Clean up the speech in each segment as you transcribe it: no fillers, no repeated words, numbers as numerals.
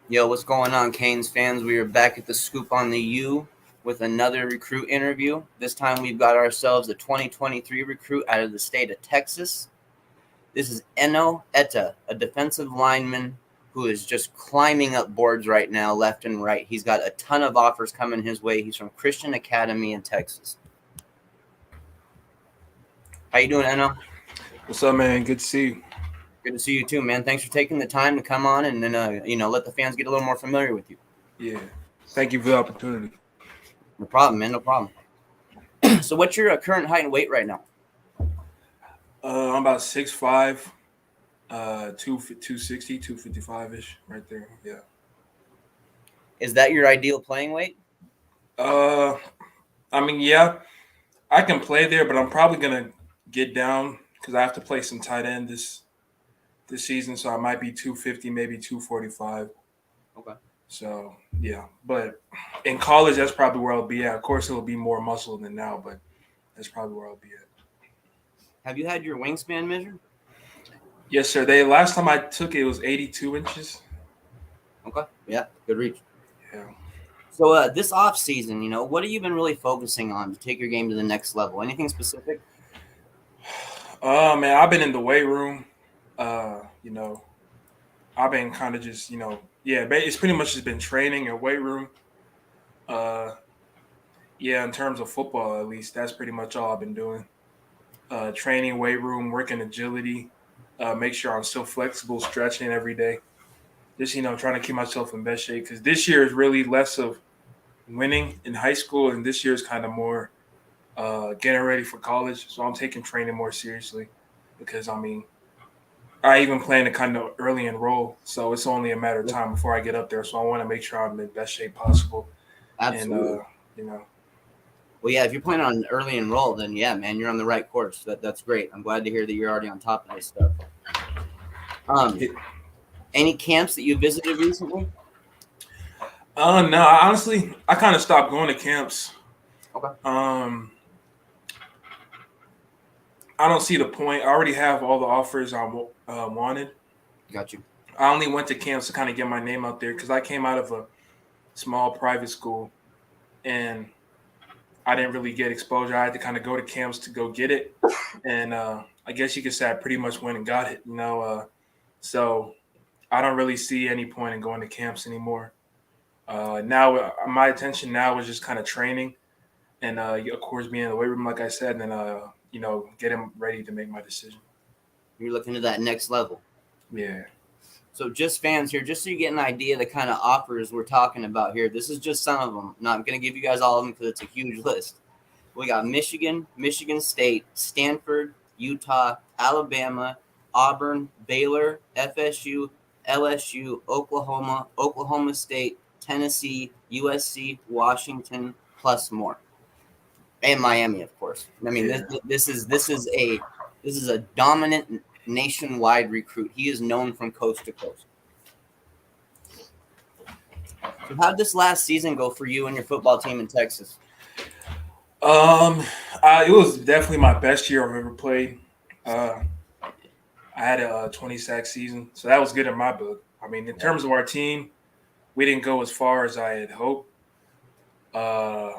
Yo, what's going on, Canes fans? We are back at the Scoop on the U with another recruit interview. This time we've got ourselves a 2023 recruit out of the state of Texas. This is Eno Etta, a defensive lineman who is just climbing up boards right now, left and right. He's got a ton of offers coming his way. He's from Christian Academy in Texas. How you doing, Eno? What's up, man? Good to see you. Good to see you too, man. Thanks for taking the time to come on and then let the fans get a little more familiar with you. Yeah. Thank you for the opportunity. No problem, man. No problem. So, what's your current height and weight right now? I'm about 6'5", 260, 255-ish right there. Yeah. Is that your ideal playing weight? Uh, I mean, yeah, I can play there, but I'm probably gonna get down because I have to play some tight end this season, so I might be 250, maybe 245. Okay. So yeah, but in college, that's probably where I'll be at. Of course, it'll be more muscle than now, but that's probably where I'll be at. Have you had your wingspan measured? Yes, sir. They last time I took it was 82 inches. Okay. Yeah, good reach. Yeah. So, this off season, what have you been really focusing on to take your game to the next level? Anything specific? Man, I've been in the weight room. You know, I've been kind of just, yeah, it's pretty much just been training and weight room. Uh, yeah, in terms of football, at least, that's pretty much all I've been doing. Training, weight room, working agility, make sure I'm still flexible, stretching every day. Just, trying to keep myself in best shape because this year is really less of winning in high school, and this year is kind of more getting ready for college. So I'm taking training more seriously because, I mean, I even plan to kind of early enroll, so it's only a matter of time before I get up there. So I want to make sure I'm in best shape possible, and Absolutely. you know, Well, yeah, if you're planning on early enroll, then yeah, man, you're on the right course. That's great. I'm glad to hear that you're already on top of this stuff. Um, it, any camps that you visited recently? no, honestly, I kind of stopped going to camps. Okay. Um, I don't see the point. I already have all the offers I wanted. Got you. I only went to camps to kind of get my name out there because I came out of a small private school and I didn't really get exposure. I had to kind of go to camps to go get it, and I guess you could say I pretty much went and got it. So I don't really see any point in going to camps anymore. Now my attention now is just kind of training, and of course being in the weight room, like I said, and then getting ready to make my decision. You're looking to that next level. Yeah. So, just fans here, just so you get an idea of the kind of offers we're talking about here. This is just some of them. Not going to give you guys all of them because it's a huge list. We got Michigan, Michigan State, Stanford, Utah, Alabama, Auburn, Baylor, FSU, LSU, Oklahoma, Oklahoma State, Tennessee, USC, Washington, plus more, and Miami, of course. I mean, Yeah. this is a dominant nationwide recruit. He is known from coast to coast. So, how did this last season go for you and your football team in Texas? Um, it was definitely my best year I've ever played. Uh, I had a 20 sack season, so that was good in my book. I mean, in terms of our team, we didn't go as far as I had hoped. Uh,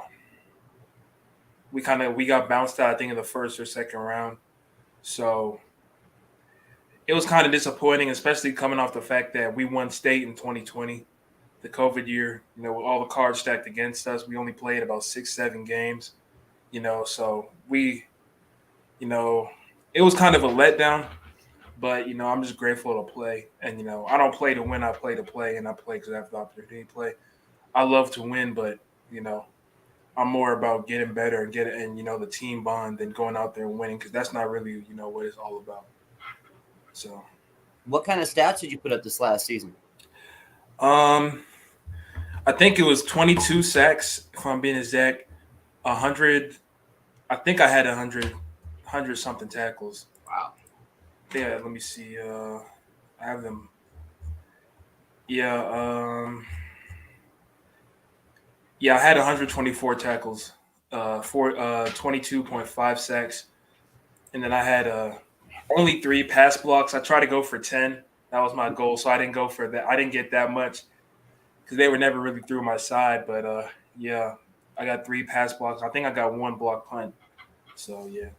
we got bounced out, I think, in the first or second round. So it was kind of disappointing, especially coming off the fact that we won state in 2020, the COVID year. With all the cards stacked against us, we only played about 6, 7 games. So you know, it was kind of a letdown. But I'm just grateful to play, and I don't play to win. I play to play, and I play because I have the opportunity to play. I love to win, but you know, I'm more about getting better and getting and the team bond than going out there and winning because that's not really what it's all about. So, What kind of stats did you put up this last season? um, I think it was 22 sacks if I'm being exact. 100. I think I had 100 something tackles. Wow. Yeah, let me see. I have them. Yeah. Yeah, I had 124 tackles, 22.5 sacks, and then I had only 3 pass blocks. I tried to go for 10. That was my goal, so I didn't go for that. I didn't get that much. because they were never really through my side. But yeah, I got 3 pass blocks. I think I got 1 block punt. So yeah.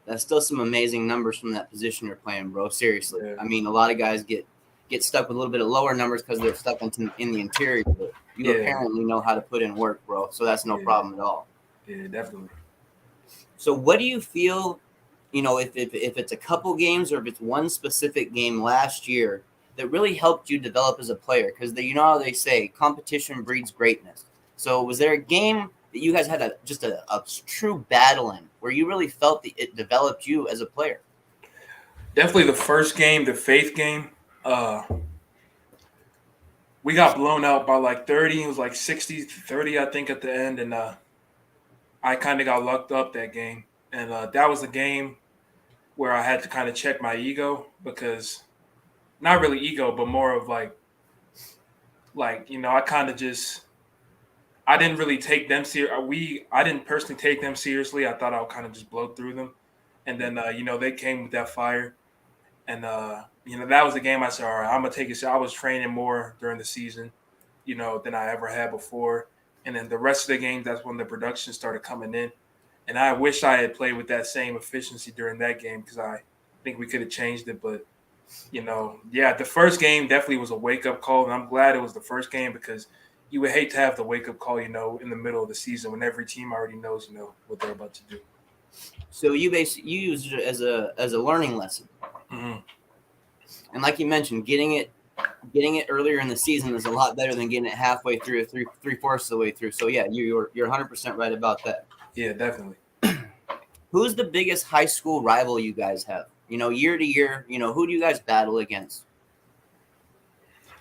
That's still some amazing numbers from that position you're playing, bro. Seriously. Yeah. I mean, a lot of guys get stuck with a little bit of lower numbers because they're stuck in the interior. But you Yeah. apparently know how to put in work, bro. So that's no problem at all. Yeah, definitely. So what do you feel, if it's a couple games or if it's one specific game last year that really helped you develop as a player? Because you know how they say competition breeds greatness. So was there a game that you guys had a true battle in where you really felt that it developed you as a player? Definitely the first game, the Faith game. We got blown out by like 30. It was like 60-30, I think, at the end. And I kind of got lucked up that game. And that was the game where I had to kind of check my ego, because not really ego, but more of like, I kind of just, I didn't really take them I didn't personally take them seriously. I thought I would kind of just blow through them. And then, they came with that fire. And, that was the game I said, all right, I'm going to take it. So I was training more during the season, than I ever had before. And then the rest of the games, that's when the production started coming in. And I wish I had played with that same efficiency during that game, because I think we could have changed it. But, the first game definitely was a wake-up call. And I'm glad it was the first game, because you would hate to have the wake-up call, in the middle of the season when every team already knows, what they're about to do. So you used it as a learning lesson. Mm-hmm. And like you mentioned, getting it earlier in the season is a lot better than getting it halfway through, three-fourths of the way through. So yeah, you're 100% right about that. Yeah, definitely. Who's the biggest high school rival you guys have? Year to year, who do you guys battle against?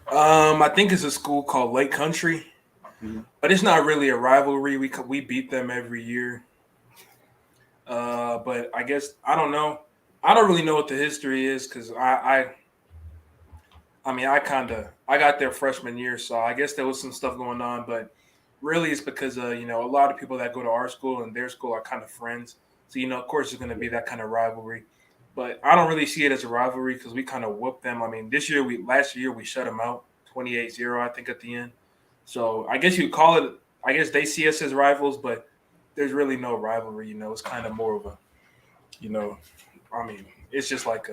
I think it's a school called Lake Country, but it's not really a rivalry. We beat them every year. But I guess I don't know. I don't really know what the history is, because I got there freshman year, so I guess there was some stuff going on. But really, it's because a lot of people that go to our school and their school are kind of friends. So of course, there's going to be that kind of rivalry. But I don't really see it as a rivalry, because we kind of whooped them. I mean, last year we shut them out 28-0, I think, at the end. So I guess you call it. I guess they see us as rivals, but there's really no rivalry. It's kind of more of a, it's just like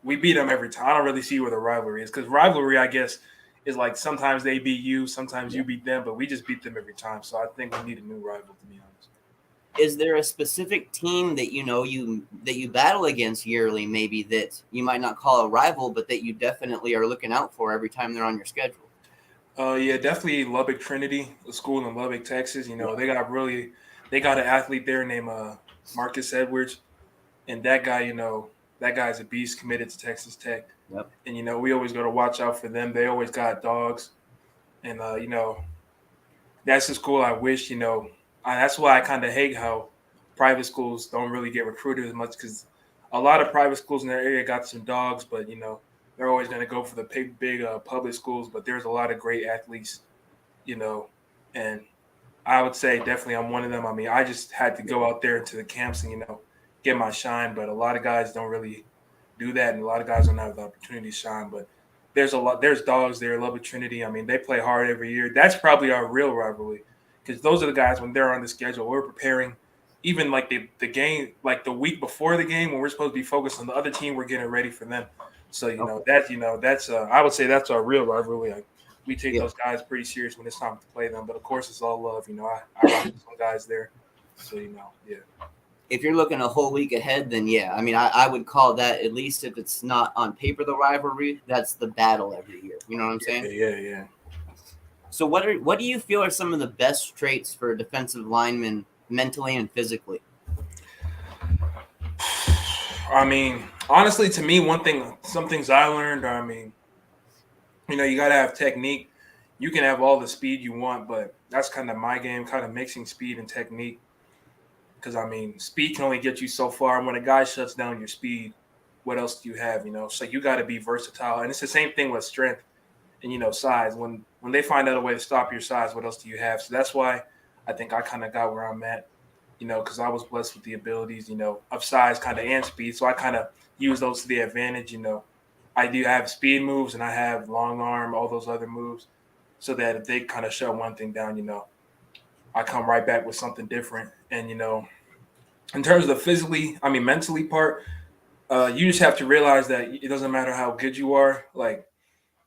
we beat them every time. I don't really see where the rivalry is, because rivalry, I guess, is like sometimes they beat you, sometimes you beat them, but we just beat them every time. So I think we need a new rival, to be honest. Is there a specific team that you battle against yearly, maybe that you might not call a rival, but that you definitely are looking out for every time they're on your schedule? Yeah, definitely Lubbock Trinity, a school in Lubbock, Texas. They got an athlete there named Marcus Edwards, and that guy's a beast, committed to Texas Tech. Yep. And we always got to watch out for them. They always got dogs, and that's the school I wish. That's why I kind of hate how private schools don't really get recruited as much, because a lot of private schools in their area got some dogs, but they're always going to go for the big public schools. But there's a lot of great athletes, and I would say definitely I'm one of them. I mean, I just had to go out there into the camps and get my shine, but a lot of guys don't really do that, and a lot of guys don't have the opportunity to shine. But there's dogs there, Lubbock Trinity. I mean, they play hard every year. That's probably our real rivalry, because those are the guys, when they're on the schedule, we're preparing. Even like the game, like the week before the game, when we're supposed to be focused on the other team, we're getting ready for them. So that's I would say that's our real rivalry. Like, we take those guys pretty serious when it's time to play them. But of course, it's all love. I rock with some guys there. So yeah. If you're looking a whole week ahead, then yeah, I mean, I would call that, at least if it's not on paper the rivalry, that's the battle every year. You know what I'm saying? Yeah. So what do you feel are some of the best traits for a defensive lineman, mentally and physically? I mean, honestly, to me, some things I learned are, you got to have technique. You can have all the speed you want, but that's kind of my game, kind of mixing speed and technique. Because, speed can only get you so far. And when a guy shuts down your speed, what else do you have, So you got to be versatile. And it's the same thing with strength and, size. When they find out a way to stop your size, what else do you have? So that's why I think I kind of got where I'm at, because I was blessed with the abilities, of size kind of and speed. So I kind of use those to the advantage, I do have speed moves and I have long arm, all those other moves. so that if they kind of shut one thing down, I come right back with something different. And in terms of the mentally part, you just have to realize that it doesn't matter how good you are. Like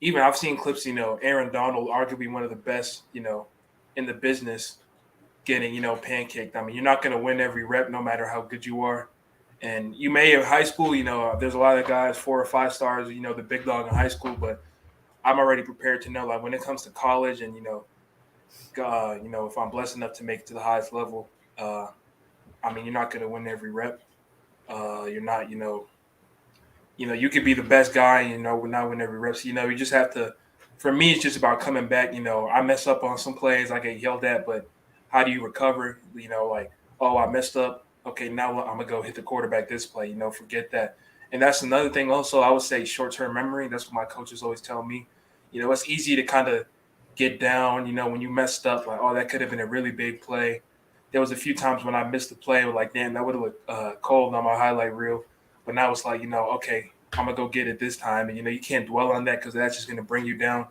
even I've seen clips, Aaron Donald, arguably one of the best, in the business, getting, pancaked. I mean, you're not going to win every rep, no matter how good you are. And you may have high school, there's a lot of guys 4 or 5 stars, the big dog in high school, but I'm already prepared to know, like when it comes to college, and if I'm blessed enough to make it to the highest level, I mean, you're not going to win every rep. You're not, you could be the best guy, not win every rep. So, you just have to. For me, it's just about coming back. I mess up on some plays, I get yelled at, but how do you recover? Like, oh, I messed up. Okay, now I'm gonna go hit the quarterback this play. Forget that. And that's another thing. Also, I would say short-term memory. That's what my coaches always tell me. It's easy to kind of get down. When you messed up, like, oh, that could have been a really big play. There was a few times when I missed the play, like, damn, that would have looked cold on my highlight reel. But now it's like, okay, I'm gonna go get it this time, and you can't dwell on that because that's just gonna bring you down.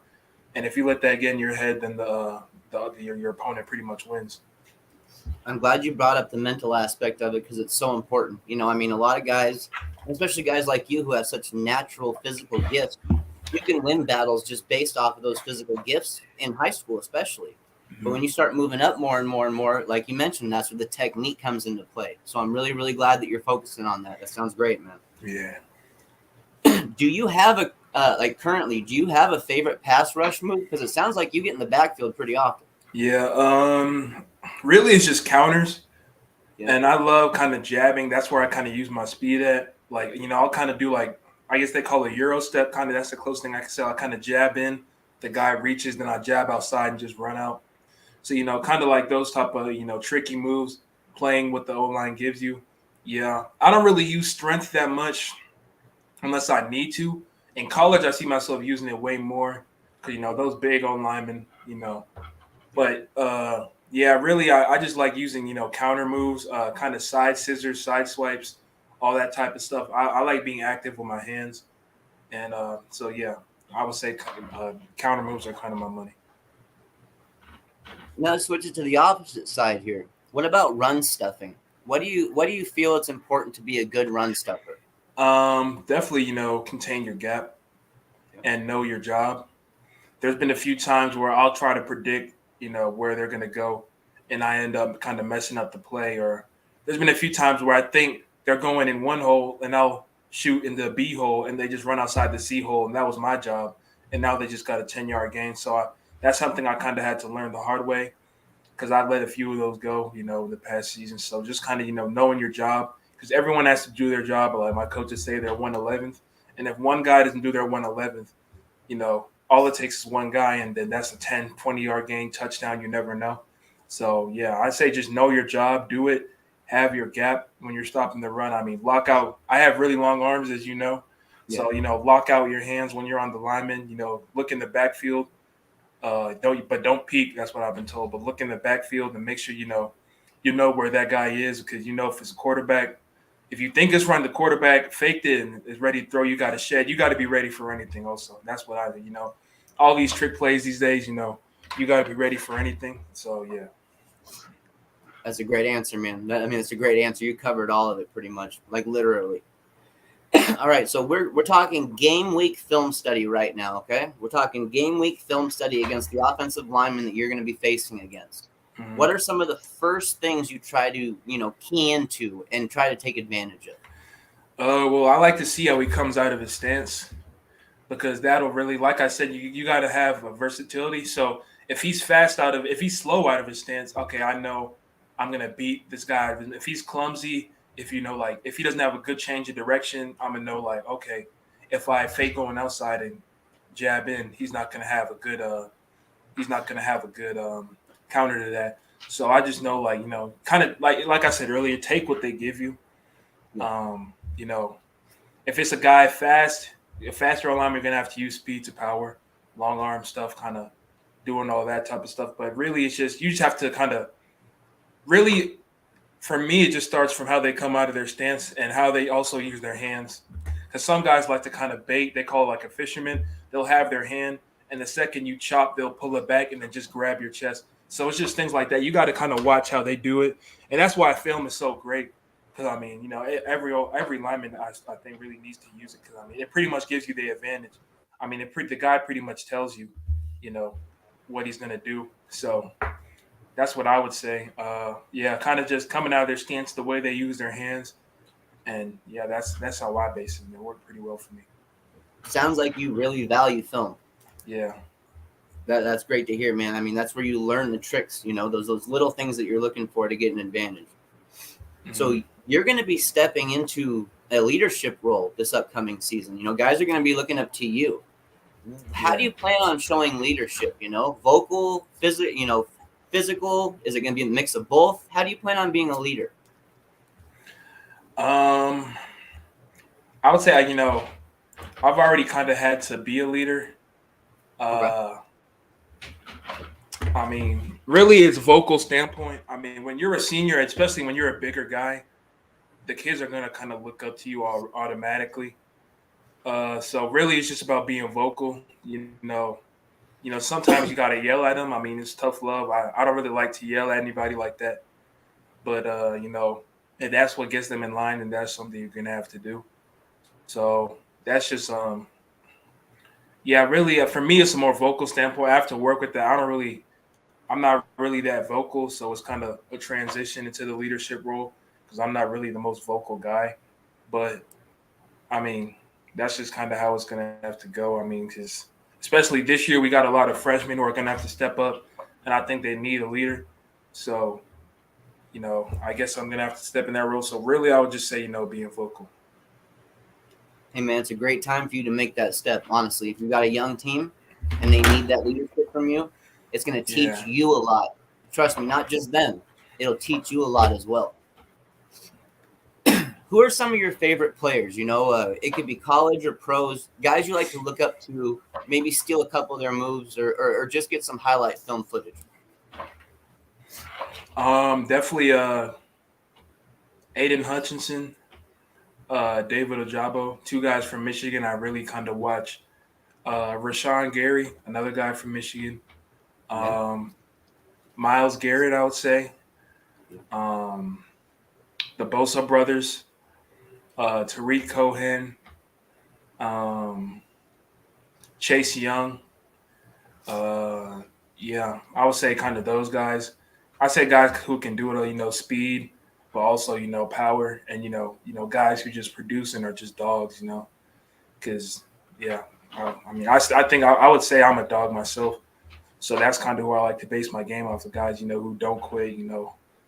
And if you let that get in your head, then your opponent pretty much wins. I'm glad you brought up the mental aspect of it because it's so important. I mean, a lot of guys, especially guys like you who have such natural physical gifts, you can win battles just based off of those physical gifts in high school, especially. But when you start moving up more and more and more, like you mentioned, that's where the technique comes into play. So I'm really, really glad that you're focusing on that. That sounds great, man. Yeah. Do you have currently, do you have a favorite pass rush move? Because it sounds like you get in the backfield pretty often. Yeah. Really, it's just counters. Yeah. And I love kind of jabbing. That's where I kind of use my speed at. Like, I'll kind of do like, I guess they call it Euro step. Kind of, that's the closest thing I can say. I kind of jab in. The guy reaches, then I jab outside and just run out. So, kind of like those type of, tricky moves, playing what the O-line gives you. Yeah. I don't really use strength that much unless I need to. In college, I see myself using it way more because, those big O-linemen, But, yeah, really, I just like using, counter moves, kind of side scissors, side swipes, all that type of stuff. I like being active with my hands. And so, yeah, I would say counter moves are kind of my money. Now let's switch it to the opposite side here. What about run stuffing? What do you feel it's important to be a good run stuffer? Definitely, contain your gap and know your job. There's been a few times where I'll try to predict, where they're going to go, and I end up kind of messing up the play. Or there's been a few times where I think they're going in one hole, and I'll shoot in the B hole, and they just run outside the C hole, and that was my job. And now they just got a 10-yard gain. So that's something I kind of had to learn the hard way because I let a few of those go, the past season. So just kind of, knowing your job because everyone has to do their job. But like my coaches say, they're 111th. And if one guy doesn't do their 111th, all it takes is one guy, and then that's a 10, 20-yard gain, touchdown. You never know. So, yeah, I say just know your job, do it, have your gap when you're stopping the run. I mean, lock out. I have really long arms, as you know. Yeah. So, lock out your hands when you're on the lineman. Look in the backfield. Don't peek. That's what I've been told. But look in the backfield and make sure you know where that guy is because if it's a quarterback, if you think it's run, the quarterback faked it and is ready to throw, you got to shed. You got to be ready for anything also. That's what I do, all these trick plays these days, you got to be ready for anything. So, yeah. That's a great answer, man. It's a great answer. You covered all of it pretty much, like literally. All right, so we're talking game week film study right now, okay? We're talking game week film study against the offensive lineman that you're going to be facing against. Mm-hmm. What are some of the first things you try to, key into and try to take advantage of? Well, I like to see how he comes out of his stance because that'll really, like I said, you got to have a versatility. So if he's if he's slow out of his stance, okay, I know I'm going to beat this guy. If he's clumsy, if if he doesn't have a good change of direction, I'm going to know like, okay, if I fake going outside and jab in, he's not going to have a good counter to that. So I just know kind of like I said earlier, take what they give you. If it's a guy a faster lineman, you're going to have to use speed to power, long arm stuff, kind of doing all that type of stuff. But really, it's just you just have to kind of really, for me, it just starts from how they come out of their stance and how they also use their hands. Because some guys like to kind of bait. They call it like a fisherman. They'll have their hand and the second you chop, they'll pull it back and then just grab your chest. So it's just things like that. You got to kind of watch how they do it, and that's why film is so great. Because I mean, every lineman I think really needs to use it. Because I mean, it pretty much gives you the advantage. I mean, the guy pretty much tells you, you know, what he's gonna do. So that's what I would say. Yeah, kind of just coming out of their stance, the way they use their hands, and yeah, that's how I base it. It worked pretty well for me. Sounds like you really value film. Yeah. That's great to hear, man. I mean, that's where you learn the tricks, those little things that you're looking for to get an advantage. Mm-hmm. So you're going to be stepping into a leadership role this upcoming season. Guys are going to be looking up to you. How do you plan on showing leadership? Vocal, physical? Is it going to be a mix of both? How do you plan on being a leader? I would say, I've already kind of had to be a leader. Okay. I mean, really, it's vocal standpoint. I mean, when you're a senior, especially when you're a bigger guy, the kids are going to kind of look up to you automatically. So really, it's just about being vocal. Sometimes you got to yell at them. I mean, it's tough love. I don't really like to yell at anybody like that. But, and that's what gets them in line, and that's something you're going to have to do. So that's just, really, for me, it's a more vocal standpoint. I have to work with that. I'm not really that vocal, so it's kind of a transition into the leadership role because I'm not really the most vocal guy. But, I mean, that's just kind of how it's going to have to go. I mean, because especially this year, we got a lot of freshmen who are going to have to step up, and I think they need a leader. So, I guess I'm going to have to step in that role. So, really, I would just say, being vocal. Hey, man, it's a great time for you to make that step, honestly. If you've got a young team and they need that leadership from you, it's going to teach you a lot. Trust me, not just them. It'll teach you a lot as well. Who are some of your favorite players? It could be college or pros, guys you like to look up to, maybe steal a couple of their moves or just get some highlight film footage. Definitely Aiden Hutchinson, David Ojabo, two guys from Michigan I really kind of watch. Rashawn Gary, another guy from Michigan. Miles Garrett, I would say. The Bosa brothers. Tariq Cohen. Chase Young. I would say kind of those guys. I say guys who can do it, speed, but also, power, and, guys who just produce and are just dogs, because, I think I would say I'm a dog myself. So that's kind of who I like to base my game off of, guys, who don't quit,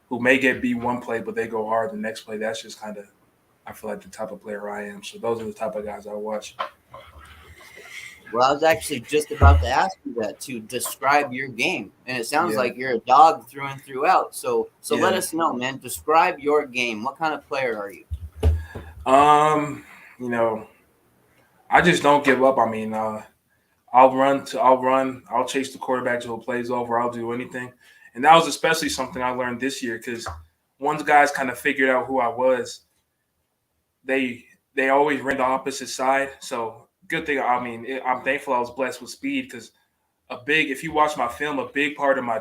who may get beat one play, but they go hard the next play. That's just kind of, I feel like the type of player I am. So those are the type of guys I watch. Well, I was actually just about to ask you that, to describe your game. And it sounds like you're a dog through and throughout. So let us know, man. Describe your game. What kind of player are you? I just don't give up. I mean, I'll chase the quarterback till it plays over. I'll do anything. And that was especially something I learned this year because once guys kind of figured out who I was, they always ran the opposite side. So good thing. I mean, I'm thankful I was blessed with speed because if you watch my film, a big part of my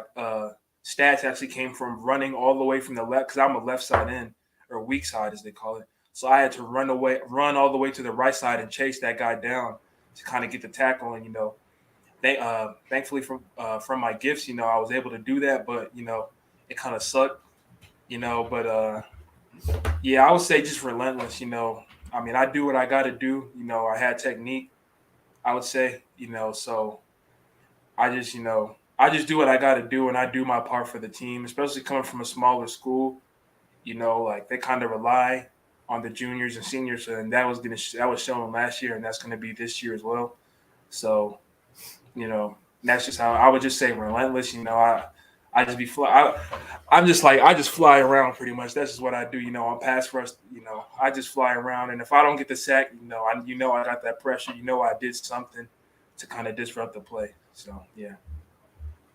stats actually came from running all the way from the left because I'm a left side end or weak side as they call it. So I had to run all the way to the right side and chase that guy down to kind of get the tackle. And, thankfully from my gifts, I was able to do that, but, it kind of sucked, but I would say just relentless, I mean, I do what I got to do. I had technique, I would say, so I just do what I got to do and I do my part for the team, especially coming from a smaller school, like they kind of rely on the juniors and seniors, and that was shown last year, and that's going to be this year as well. So, that's just how I would just say relentless. I just be fly. I just fly around pretty much. That's just what I do. On pass rush, I just fly around, and if I don't get the sack, I got that pressure. I did something to kind of disrupt the play. So yeah.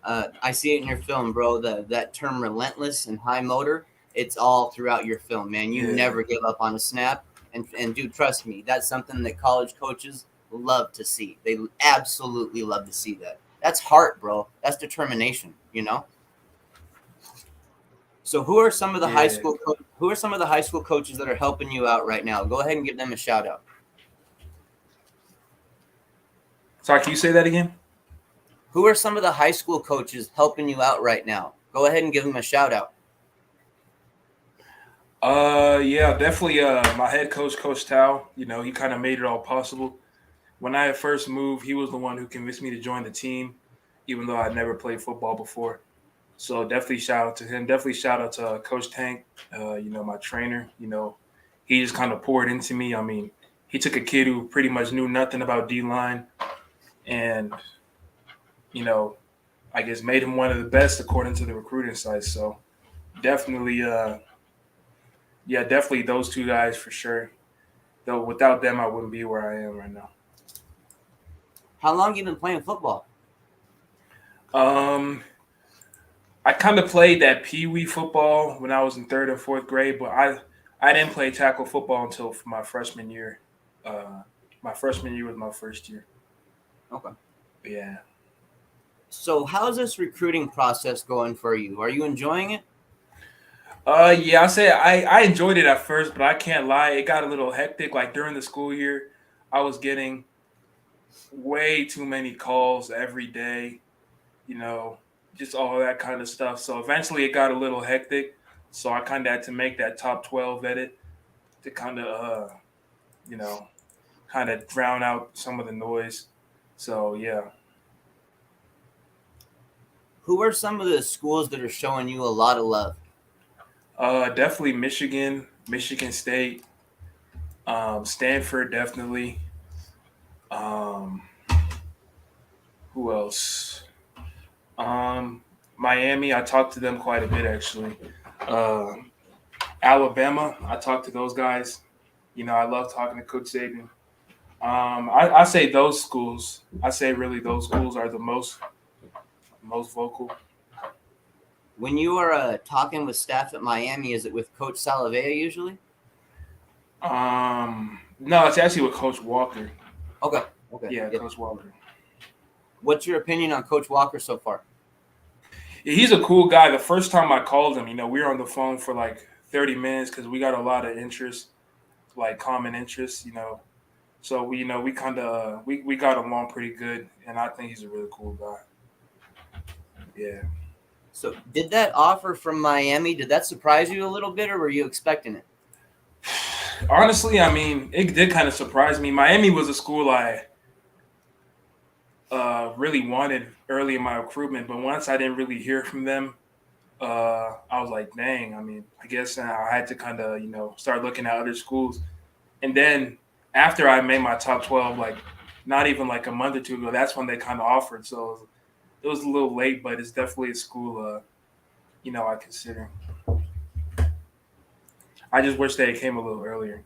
I see it in your film, bro. That term relentless and high motor. It's all throughout your film, man. You never give up on a snap. And dude, trust me, that's something that college coaches love to see. They absolutely love to see that. That's heart, bro. That's determination, you know? So who are some of the Yeah. who are some of the high school coaches that are helping you out right now? Go ahead and give them a shout out. Sorry, can you say that again? Who are some of the high school coaches helping you out right now? Go ahead and give them a shout out. Yeah, definitely. My head coach, Coach Tao. You know, he kind of made it all possible. When I first moved, he was the one who convinced me to join the team, even though I'd never played football before. So definitely shout out to him. Definitely shout out to Coach Tank. You know, my trainer. You know, he just kind of poured into me. I mean, he took a kid who pretty much knew nothing about D line, and you know, I guess made him one of the best according to the recruiting site. So definitely, yeah, definitely those two guys for sure. Though without them, I wouldn't be where I am right now. How long you been playing football? Um, I kind of played that pee wee football when I was in third and fourth grade, but I didn't play tackle football until my freshman year. My freshman year was my first year. Okay. Yeah. So how's this recruiting process going for you? Are you enjoying it? Yeah, I say I enjoyed it at first, but I can't lie, it got a little hectic. Like during the school year, I was getting way too many calls every day, you know, just all that kind of stuff. So eventually it got a little hectic. So I kind of had to make that top 12 edit to kind of, you know, kind of drown out some of the noise. So yeah. Who are some of the schools that are showing you a lot of love? Definitely Michigan, Michigan State, Stanford, definitely. Um, who else? Um, Miami, I talked to them quite a bit actually. Uh, Alabama, I talked to those guys. You know, I love talking to Coach Saban. I say those schools. I say really those schools are the most vocal. When you are talking with staff at Miami, is it with Coach Salavea usually? No, it's actually with Coach Walker. Okay. Okay. Yeah, Yep. Coach Walker. What's your opinion on Coach Walker so far? He's a cool guy. The first time I called him, you know, we were on the phone for like 30 minutes because we got a lot of interest, like common interests, you know. So we, you know, we kind of we got along pretty good, and I think he's a really cool guy. Yeah. So did that offer from Miami, did that surprise you a little bit or were you expecting it? Honestly, I mean, it did kind of surprise me. Miami was a school I really wanted early in my recruitment, but once I didn't really hear from them, I was like, dang. I mean, I guess I had to kind of, you know, start looking at other schools. And then after I made my top 12, like not even like a month or two ago, that's when they kind of offered. So it was a little late, but it's definitely a school, you know, I consider. I just wish they came a little earlier.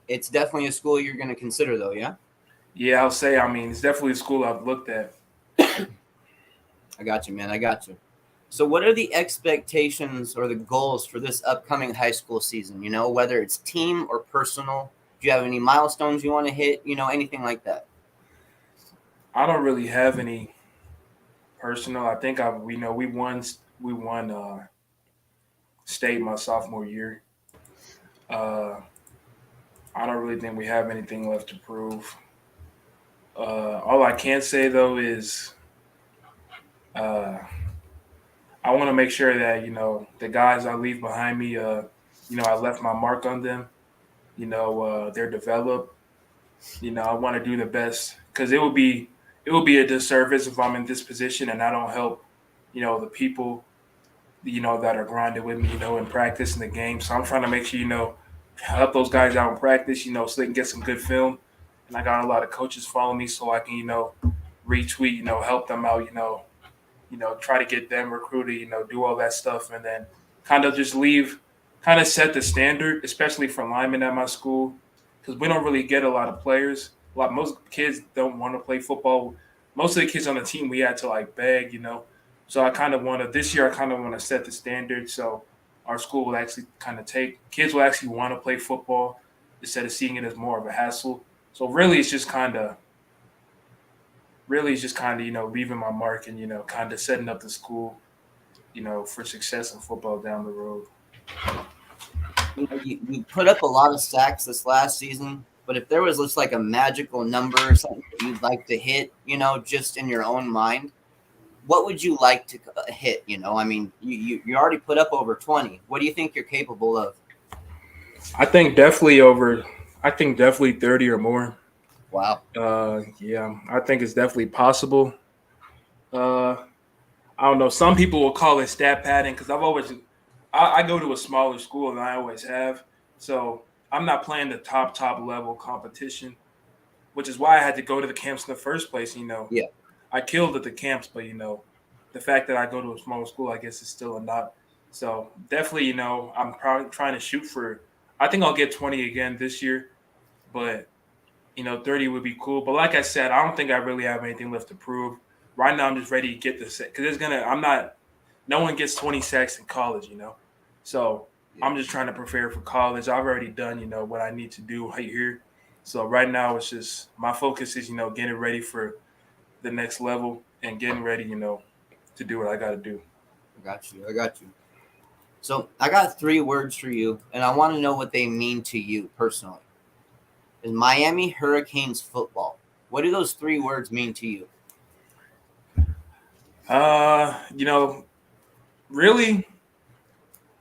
It's definitely a school you're going to consider though, yeah? Yeah, I'll say, I mean, it's definitely a school I've looked at. I got you, man. I got you. So what are the expectations or the goals for this upcoming high school season? You know, whether it's team or personal, do you have any milestones you want to hit? You know, anything like that? I don't really have any personal. I think we know we won state my sophomore year. Uh, I don't really think we have anything left to prove. All I can say though is uh, I want to make sure that you know the guys I leave behind me. You know, I left my mark on them. You know, they're developed. You know, I want to do the best because it will be a disservice if I'm in this position and I don't help. You know, the people you know that are grinding with me. You know, in practice in the game. So I'm trying to make sure you know help those guys out in practice. You know, so they can get some good film. And I got a lot of coaches following me, so I can you know retweet. You know, help them out. You know, try to get them recruited, you know, do all that stuff, and then kind of just leave, kind of set the standard, especially for linemen at my school, because we don't really get a lot of players. Most kids don't want to play football. Most of the kids on the team we had to like beg, you know. So I kind of want to this year. I kind of want to set the standard, so our school will actually kind of take kids will actually want to play football instead of seeing it as more of a hassle. So really, it's just kind of leaving my mark and kind of setting up the school for success in football down the road. You put up a lot of sacks this last season, but if there was just like a magical number or something that you'd like to hit, just in your own mind, what would you like to hit? I mean, you already put up over 20. What do you think you're capable of? I think definitely 30 or more. Wow. Yeah, I think it's definitely possible. Uh, I don't know. Some people will call it stat padding because I go to a smaller school than I always have, so I'm not playing the top level competition, which is why I had to go to the camps in the first place. Yeah. I killed at the camps, but the fact that I go to a smaller school, I guess, is still a not. So definitely, I'm probably trying to shoot for. I think I'll get 20 again this year, but 30 would be cool. But like I said, I don't think I really have anything left to prove. Right now, I'm just ready to get this because I'm not. No one gets 20 sacks in college, So I'm just trying to prepare for college. I've already done, what I need to do right here. So right now, it's just my focus is, getting ready for the next level and getting ready, to do what I got to do. I got you. So I got 3 words for you, and I want to know what they mean to you personally. Is Miami Hurricanes football? What do those 3 words mean to you? Really,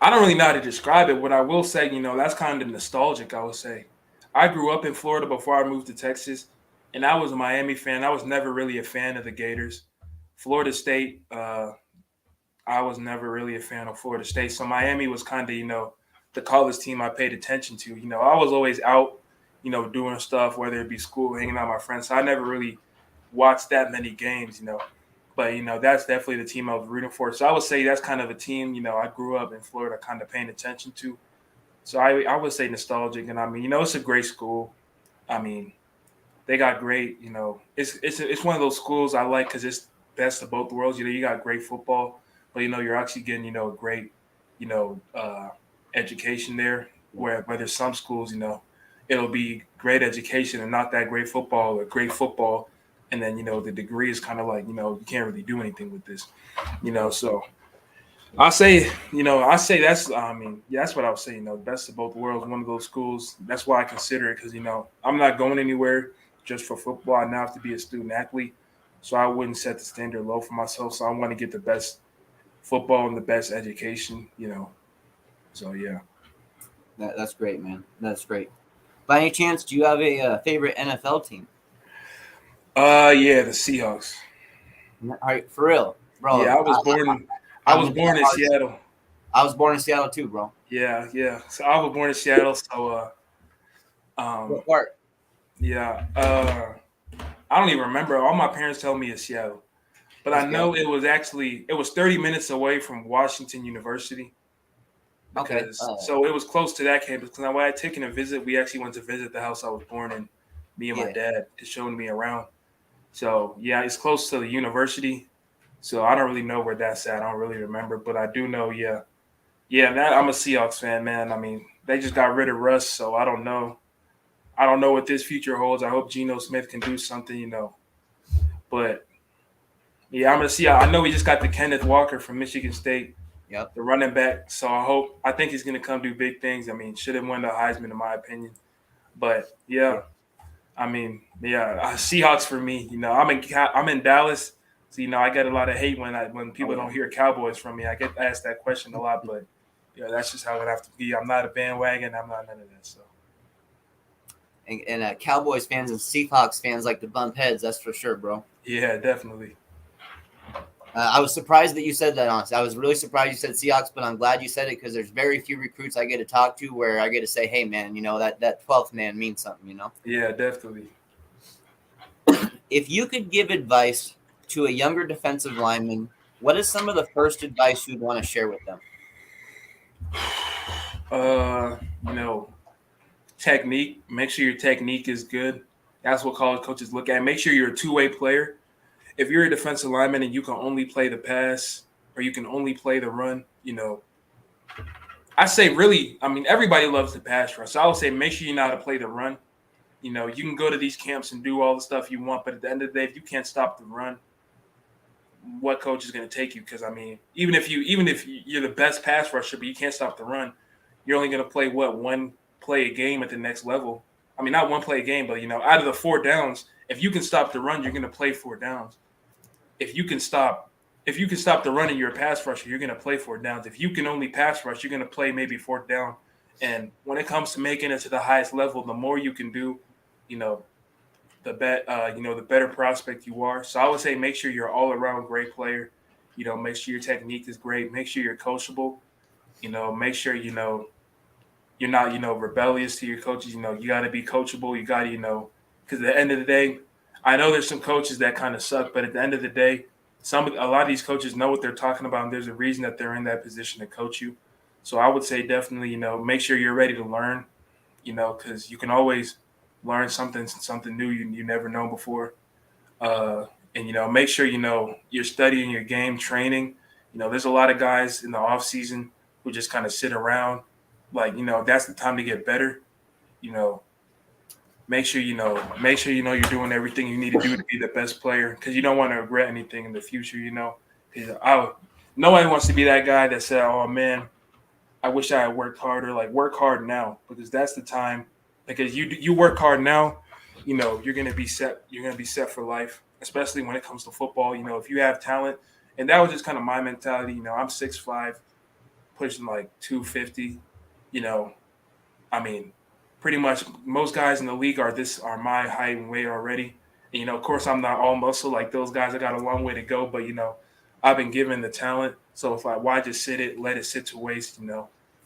I don't really know how to describe it. What I will say, that's kind of nostalgic. I would say, I grew up in Florida before I moved to Texas, and I was a Miami fan. I was never really a fan of the Gators. Florida State, I was never really a fan of Florida State. So Miami was kind of, the college team I paid attention to. I was always out, doing stuff, whether it be school, hanging out with my friends. So I never really watched that many games. But that's definitely the team I was rooting for. So I would say that's kind of a team, I grew up in Florida kind of paying attention to. So I would say nostalgic. And I mean, it's a great school. I mean, they got great, it's one of those schools I like because it's best of both worlds. You got great football, but you're actually getting, a great, education there. Where there's some schools, it'll be great education and not that great football, or great football, and then the degree is kind of like you can't really do anything with this, So I say that's that's what I would say. Best of both worlds, one of those schools. That's why I consider it because I'm not going anywhere just for football. I now have to be a student athlete, so I wouldn't set the standard low for myself. So I want to get the best football and the best education. So yeah. That's great, man. That's great. By any chance, do you have a favorite NFL team? Yeah, the Seahawks. All right, for real, bro. Yeah, I was born. I I'm was a born in diehard- Seattle. I was born in Seattle too, bro. Yeah. So I was born in Seattle. So What um, part? yeah. I don't even remember. All my parents tell me it's Seattle, but Let's I go. know it was 30 minutes away from Washington University Okay. because so it was close to that campus. Because when I had taken a visit, we actually went to visit the house I was born in. Me and my Yeah. dad just showing me around. So yeah, it's close to the university. So I don't really know where that's at. I don't really remember, but I do know. Yeah. That I'm a Seahawks fan, man. I mean, they just got rid of Russ, so I don't know. I don't know what this future holds. I hope Geno Smith can do something. But yeah, I'm gonna see. I know we just got the Kenneth Walker from Michigan State, Yep. the running back. So I think he's gonna come do big things. I mean, should have won the Heisman in my opinion. But Yeah. yeah, I mean, yeah, Seahawks for me. I'm in Dallas, so I get a lot of hate when people don't hear Cowboys from me. I get asked that question a lot, but that's just how it have to be. I'm not a bandwagon. I'm not none of that. So And Cowboys fans and Seahawks fans like to bump heads. That's for sure, bro. yeah, definitely. I was surprised that you said that, honestly. I was really surprised you said Seahawks, but I'm glad you said it because there's very few recruits I get to talk to where I get to say, hey, man, that 12th man means something. Yeah, definitely. If you could give advice to a younger defensive lineman, what is some of the first advice you'd want to share with them? Uh, you know, technique. Make sure your technique is good. That's what college coaches look at. Make sure you're a two-way player. If you're a defensive lineman and you can only play the pass or you can only play the run, I say really, I mean, everybody loves the pass rush. So I would say make sure you know how to play the run. You know, you can go to these camps and do all the stuff you want, but at the end of the day, if you can't stop the run, what coach is going to take you? Because I mean, even if you're the best pass rusher, but you can't stop the run, you're only going to play one play a game at the next level. I mean, not one play a game, but out of the 4 downs, if you can stop the run, you're going to play 4 downs. If you can stop the run and you're a pass rusher, you're going to play 4 downs. If you can only pass rush, you're going to play maybe 4th down. And when it comes to making it to the highest level, the more you can do, you know, the better prospect you are. So I would say make sure you're all around great player. Make sure your technique is great. Make sure you're coachable. Make sure you're not rebellious to your coaches. You got to be coachable. You got to because at the end of the day, I know there's some coaches that kind of suck, but at the end of the day, a lot of these coaches know what they're talking about, and there's a reason that they're in that position to coach you. So I would say definitely make sure you're ready to learn. Because you can always learn something new you never known before. And make sure you're studying your game, training. There's a lot of guys in the off season who just kind of sit around. Like that's the time to get better. Make sure you're doing everything you need to do to be the best player, because you don't want to regret anything in the future. Because nobody wants to be that guy that said, "Oh man, I wish I had worked harder." Like, work hard now, because that's the time. Because you work hard now, you're gonna be set. You're gonna be set for life, especially when it comes to football. If you have talent, and that was just kind of my mentality. I'm 6'5", pushing like 250. I mean, pretty much most guys in the league are my height and weight already. And of course, I'm not all muscle like those guys. I got a long way to go, but I've been given the talent. So if why just let it sit to waste.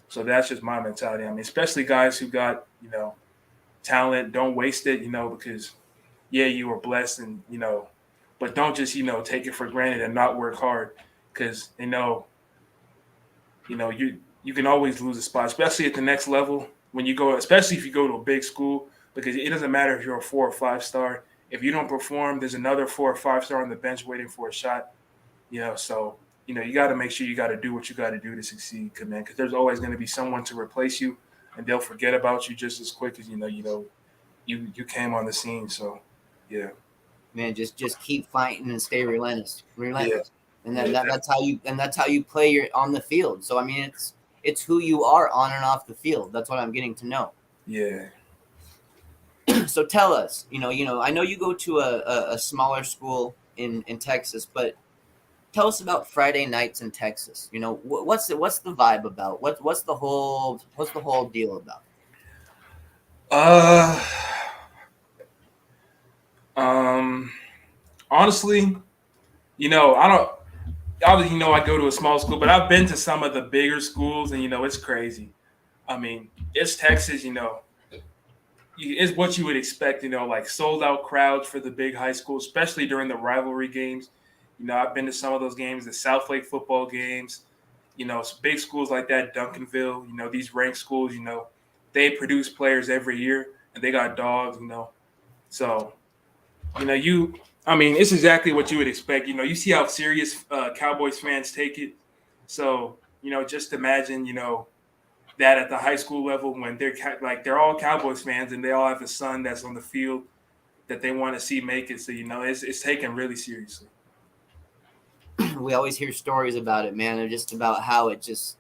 So that's just my mentality. I mean, especially guys who got talent, don't waste it. Because you were blessed, and but don't just take it for granted and not work hard, because you can always lose a spot, especially at the next level when you go, especially if you go to a big school, because it doesn't matter if you're a 4 or 5 star. If you don't perform, there's another 4 or 5 star on the bench waiting for a shot. So you got to make sure you got to do what you got to do to succeed, man. Because there's always going to be someone to replace you, and they'll forget about you just as quick as you came on the scene. So, yeah, Man, just keep fighting and stay relentless. yeah, And yeah, that's how you play on the field. So I mean, it's who you are on and off the field. That's what I'm getting to know. yeah. So tell us, I know you go to a smaller school in Texas, but tell us about Friday nights in Texas. What's the vibe about? What's the whole deal about? Uh, Honestly, I don't. Obviously, I go to a small school, but I've been to some of the bigger schools, and it's crazy. I mean, it's Texas. It's what you would expect. Like sold out crowds for the big high school, especially during the rivalry games. I've been to some of those games, the South Lake football games. Big schools like that, Duncanville. These ranked schools. They produce players every year, and they got dogs. So I mean, it's exactly what you would expect. You see how serious Cowboys fans take it. So, just imagine, that at the high school level, when they're all Cowboys fans and they all have a son that's on the field that they want to see make it. So, it's taken really seriously. We always hear stories about it, man. They're just about how it just,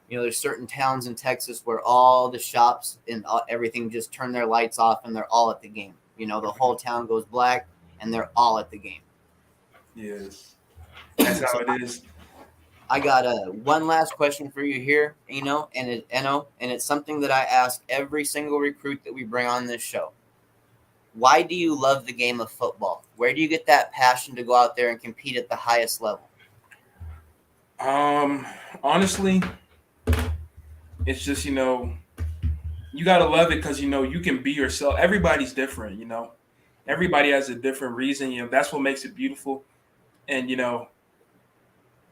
there's certain towns in Texas where all the shops and everything just turn their lights off and they're all at the game. The whole town goes black and they're all at the game. Yes, that's how it is. I got one last question for you here, Eno, and it's something that I ask every single recruit that we bring on this show. Why do you love the game of football? Where do you get that passion to go out there and compete at the highest level? Honestly, it's just you gotta love it, because you can be yourself. Everybody's different. Everybody has a different reason. That's what makes it beautiful, and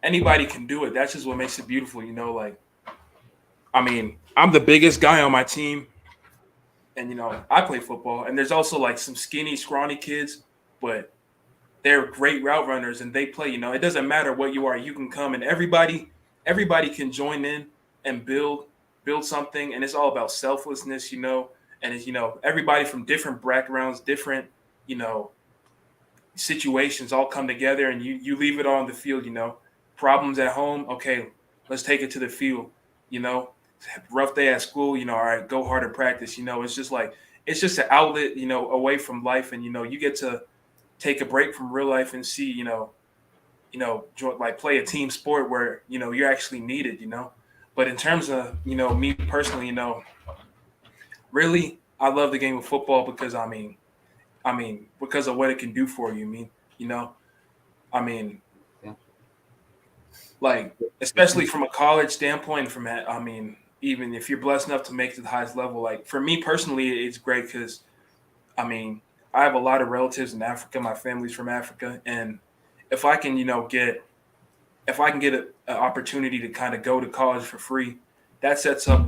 anybody can do it. That's just what makes it beautiful. Like, I mean, I'm the biggest guy on my team, and I play football. And there's also like some skinny, scrawny kids, but they're great route runners, and they play. It doesn't matter what you are. You can come, and everybody can join in and build something. And it's all about selflessness, And it's, everybody from different backgrounds, different, you know, situations all come together, and you leave it all on the field. Problems at home, okay, let's take it to the field. You know, rough day at school, all right, go hard at practice. It's just like it's just an outlet, away from life, and you get to take a break from real life and see, like play a team sport where you're actually needed. But in terms of me personally, really, I love the game of football because because of what it can do for you. You know, I mean, Yeah. like especially from a college standpoint, even if you're blessed enough to make it to the highest level, like for me personally, it's great because I mean, I have a lot of relatives in Africa. My family's from Africa, and if I can, if I can get an opportunity to kind of go to college for free, that sets up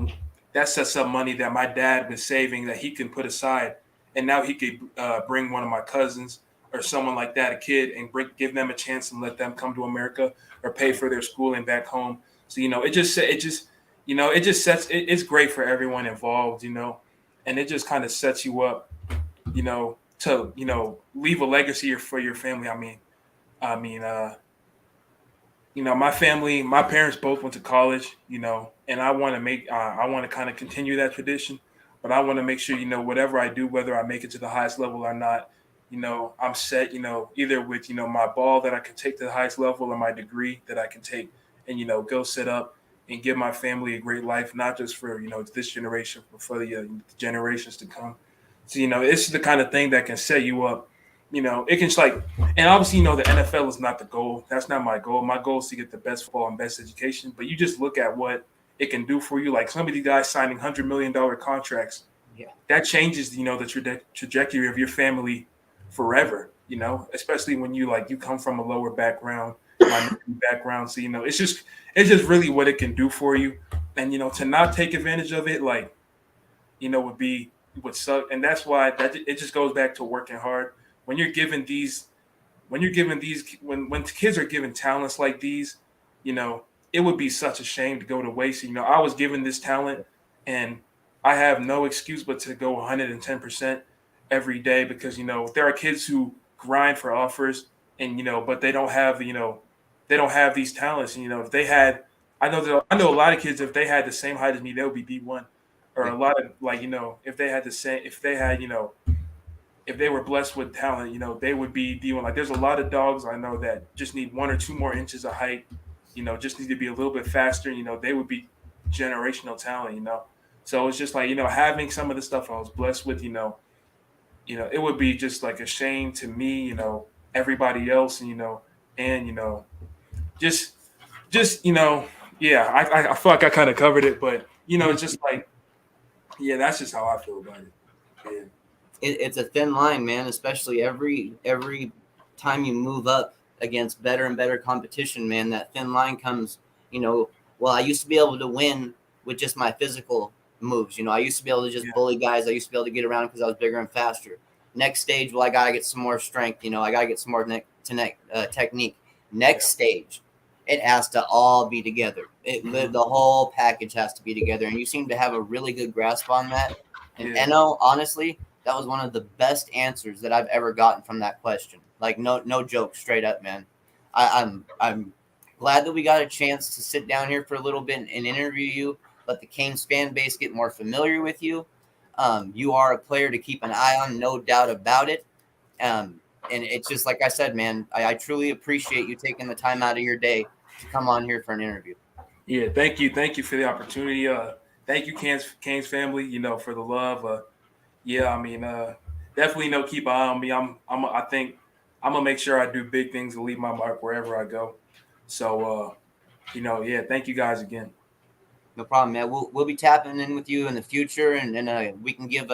money that my dad was saving that he can put aside, and now he could bring one of my cousins or someone like that, a kid, and give them a chance and let them come to America or pay for their schooling back home. So it's great for everyone involved, and it just kind of sets you up, to leave a legacy for your family. I mean, my parents both went to college, and I want to kind of continue that tradition, but I want to make sure, whatever I do, whether I make it to the highest level or not, I'm set, either with, my ball that I can take to the highest level or my degree that I can take and, go sit up and give my family a great life, not just for, this generation, but for the generations to come. So, it's the kind of thing that can set you up. It can just like, and obviously, the NFL is not the goal. That's not my goal. My goal is to get the best football and best education. But you just look at what it can do for you. Like some of these guys signing $100 million contracts. Yeah. That changes, the trajectory of your family forever. Especially when you come from a lower background, minority background. So it's just really what it can do for you. And to not take advantage of it, would suck. And that's why it just goes back to working hard. When kids are given talents like these, it would be such a shame to go to waste. I was given this talent, and I have no excuse but to go 110% every day because there are kids who grind for offers, and but they don't have these talents. And, if they had, I know a lot of kids, if they had the same height as me, they would be D1, or a lot of if they had if they were blessed with talent, they would be D1. Like there's a lot of dogs I know that just need 1 or 2 more inches of height, just need to be a little bit faster, they would be generational talent. So it's just like, having some of the stuff I was blessed with, it would be just like a shame to me, everybody else, and just yeah, I feel like I kind of covered it, but it's just like, yeah, that's just how I feel about it. Yeah. It's a thin line, man, especially every time you move up against better and better competition, man. That thin line comes, well, I used to be able to win with just my physical moves. I used to be able to just bully guys. I used to be able to get around because I was bigger and faster. Next stage, well, I got to get some more strength. I got to get some more technique. Next stage, it has to all be together. The whole package has to be together. And you seem to have a really good grasp on that. And Eno, honestly, that was one of the best answers that I've ever gotten from that question. Like no joke, straight up, man. I'm glad that we got a chance to sit down here for a little bit and interview you. Let the Canes fan base get more familiar with you. You are a player to keep an eye on, no doubt about it. And it's just like I said, man. I truly appreciate you taking the time out of your day to come on here for an interview. Yeah, thank you for the opportunity. Thank you, Canes family. For the love. Yeah, definitely keep an eye on me. I think I'm gonna make sure I do big things and leave my mark wherever I go. So, yeah, thank you guys again. No problem, man. We'll be tapping in with you in the future, and we can give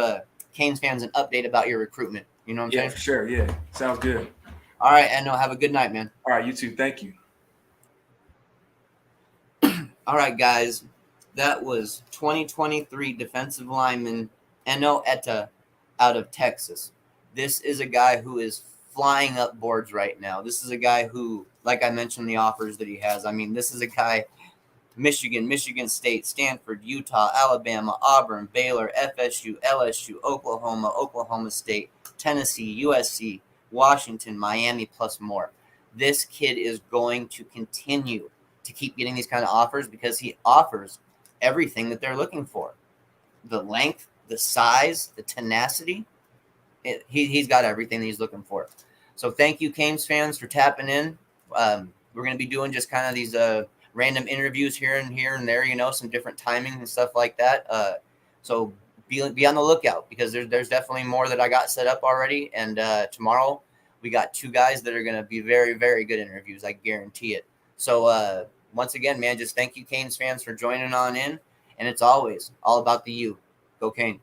Canes fans an update about your recruitment. You know what I'm saying? Yeah, for sure. Yeah, sounds good. All right, Eno, have a good night, man. All right, you too. Thank you. All right, guys. That was 2023 defensive lineman Eno Etta out of Texas. This is a guy who is flying up boards right now. This is a guy who, like I mentioned, the offers that he has. This is a guy Michigan, Michigan State, Stanford, Utah, Alabama, Auburn, Baylor, FSU, LSU, Oklahoma, Oklahoma State, Tennessee, USC, Washington, Miami, plus more. This kid is going to continue to keep getting these kind of offers because he offers everything that they're looking for. The length, the size, the tenacity. He's got everything that he's looking for. So thank you, Canes fans, for tapping in. We're going to be doing just kind of these random interviews here and there, some different timings and stuff like that. So be on the lookout because there's definitely more that I got set up already. And tomorrow we got 2 guys that are going to be very, very good interviews. I guarantee it. So once again, man, just thank you, Canes fans, for joining on in. And it's always all about the U. Go Canes.